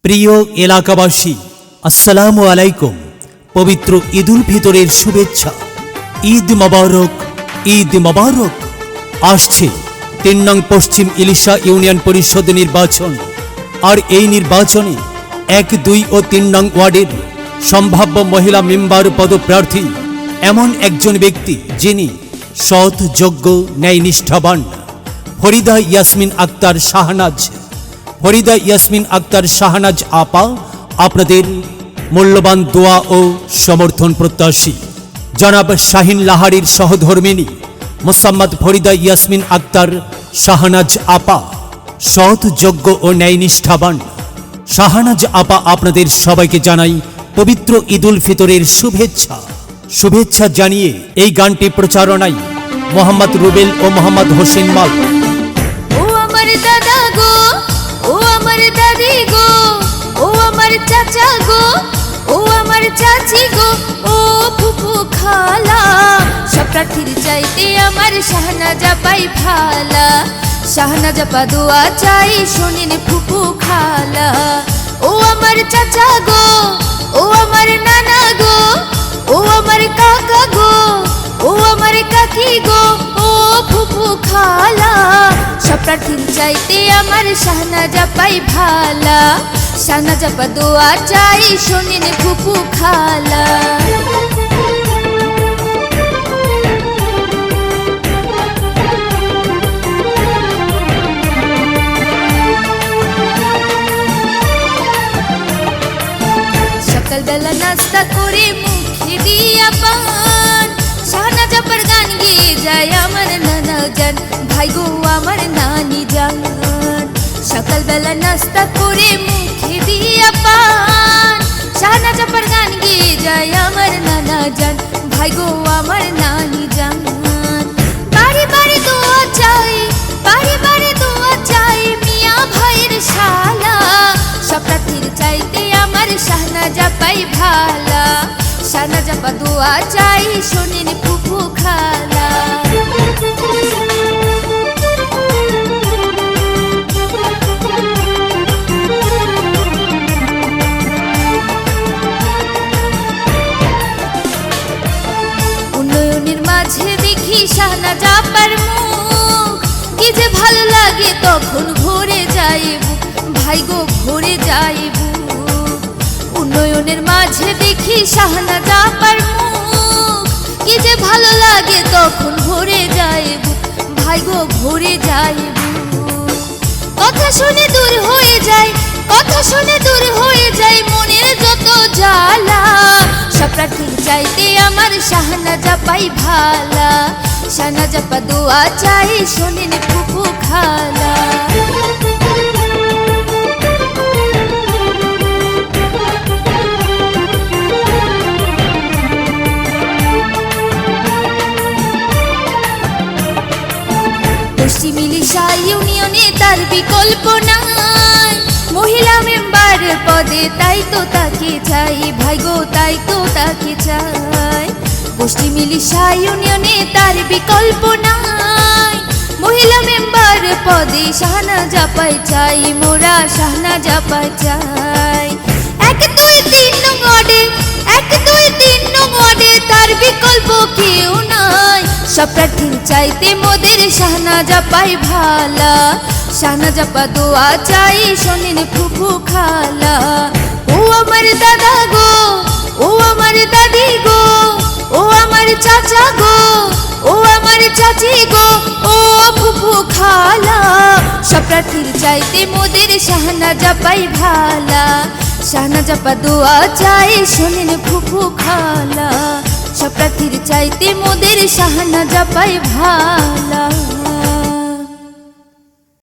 প্রিয় এলাকাবাসী, আসসালামু আলাইকুম। পবিত্র ঈদুল ফিতরের শুভেচ্ছা। ঈদ মোবারক, ঈদ মোবারক। আসছে ৩ নং পশ্চিম ইলিশা ইউনিয়ন পরিষদ নির্বাচন। আর এই নির্বাচনে ১, ২ ও ৩ নং ওয়ার্ডের সম্ভাব্য মহিলা মেম্বার পদপ্রার্থী এমন একজন ব্যক্তি যিনি সৎ, যোগ্য, ন্যায়নিষ্ঠাবান। ফরিদা ইয়াসমিন আক্তার শাহনাজ। ফরিদা ইয়াসমিন আক্তার শাহনাজ আপা আপনাদের মূল্যবান দোয়া ও সমর্থন প্রত্যাশী। জনাব শাহিন লাহারির সহধর্মিণী মোসাম্মদ ফরিদা ইয়াসমিন আক্তার শাহনাজ আপা সৎ, যোগ্য ও ন্যায়নিষ্ঠাবান। শাহনাজ আপা আপনাদের সবাইকে জানাই পবিত্র ঈদুল ফিতরের শুভেচ্ছা। শুভেচ্ছা জানিয়ে এই গানটি প্রচারণায় মোহাম্মদ রুবেল ও মোহাম্মদ হোসেন মাল। ও আমার দাদা গো, ও আমার দাদি গো, ও আমার চাচা গো, ও আমার চাচি গো, ও ফুফু খালা, সব প্রার্থীর চাইতে আমার শাহনাজ আপাই ভালা। শাহনাজ আপা দোয়া চাই শোনেন ফুফু খালা। ও আমার চাচা গো, ও আমার নানা গো, ও আমার কাকা গো, ও আমার কাকি গো, ও ফুফু খালা, সব প্রার্থীর চাইতে আমার শাহনাজ আপাই ভালা। শাহনাজ আপা দোয়া চাই শোনেন ফুফু খালা। সকালবেলা নাস্তা করে মুখে দিয়া পান, শাহনাজ আপার গান গেয়ে যায় আমার নানা জান, ভাই গো আমার নানি জান। সকালবেলা নাস্তা করে মুখে দিয়া পান, শাহনাজ আপার গান গেয়ে যায় আমার নানা জান, ভাই গো আমার নানি জান। বাড়ি বাড়ি দোয়া চাই, বাড়ি বাড়ি দোয়া চাই মিয়া ভাইয়ের শালা, সব প্রার্থীর চাইতে আমার শাহনাজ আপাই ভালা। শাহনাজ আপা দোয়া চাই শোনেন ফুফু খালা। উন্নয়নের মাঝে দেখি শাহনাজ আপার মুখ, কি যে ভালো লাগে তখন ভরে যায় বুক, ভাই গো ভরে যায় বুক। উন্নয়নের মাঝে দেখি শাহনাজ আপার মুখ, কি যে ভালো লাগে তখন ভরে যায় বুক, ভাই গো ভরে যায় বুক। কথা শুনে দূর হয়ে যায়, কথা শুনে দূর হয়ে যায় মনের যত জ্বালা, সব প্রার্থীর চাইতে আমার শাহনাজ আপাই ভালা। শাহনাজ আপা দোয়া চাই শোনেন ফুফু খালা। পশ্চিম ইলিশা ইউনিয়নে তার বিকল্প নাই, মহিলা মেম্বার পদে তাই তো তাকে চাই, ভাই গো তাই তো তাকে চাই। পশ্চিম ইলিশা ইউনিয়নে তার বিকল্প নাই, মহিলা মেম্বার পদে শাহনাজ আপাই চাই, মোরা শাহনাজ আপাই চাই। ১, ২, ৩ নং ওয়ার্ডে, ১, ২, ৩ নং ওয়ার্ডে তার বিকল্প কেউ নাই, সব প্রার্থীর চাইতে মোদের শাহনাজ আপাই ভালা। শাহনাজ আপা দোয়া চাই শোনেন ফুফু খালা। ও আমার দাদা গো, ও আমার দাদি গো, ও আমার চাচা গো, ও আমার চাচি গো, ও ফুফু খালা, সব প্রার্থীর চাইতে মোদের শাহনাজ আপাই ভালা। শাহনাজ আপা দোয়া চাই শোনেন ফুফু খালা, সব প্রার্থীর চাইতে মোদের শাহনাজ আপাই ভালা।